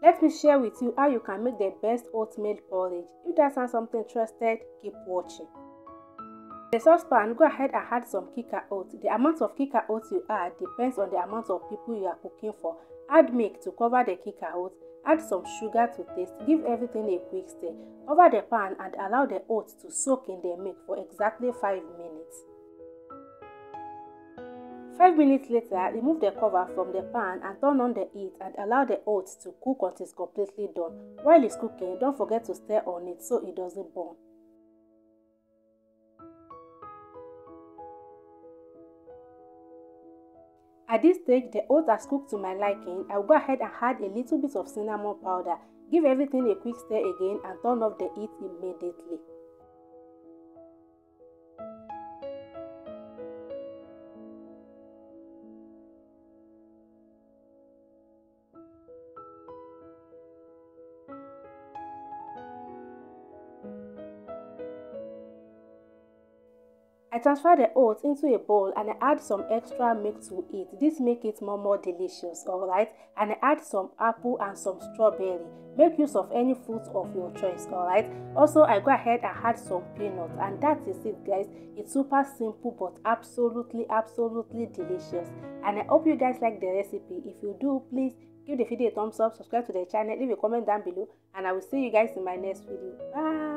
Let me share with you how you can make the best oatmeal porridge. If that sounds something interested, keep watching. In the saucepan, go ahead and add some kika oats. The amount of kika oats you add depends on the amount of people you are cooking for. Add milk to cover the kika oats. Add some sugar to taste. Give everything a quick stir. Cover the pan and allow the oats to soak in the milk for exactly 5 minutes. 5 minutes later, remove the cover from the pan and turn on the heat and allow the oats to cook until it's completely done. While it's cooking, don't forget to stir on it so it doesn't burn. At this stage, the oats are cooked to my liking. I will go ahead and add a little bit of cinnamon powder. Give everything a quick stir again and turn off the heat immediately. I transfer the oats into a bowl and I add some extra milk to it. This makes it more delicious, alright? And I add some apple and some strawberry. Make use of any fruit of your choice, alright? Also, I go ahead and add some peanuts, and that is it, guys. It's super simple but absolutely delicious. And I hope you guys like the recipe. If you do, please give the video a thumbs up, subscribe to the channel, leave a comment down below, and I will see you guys in my next video. Bye.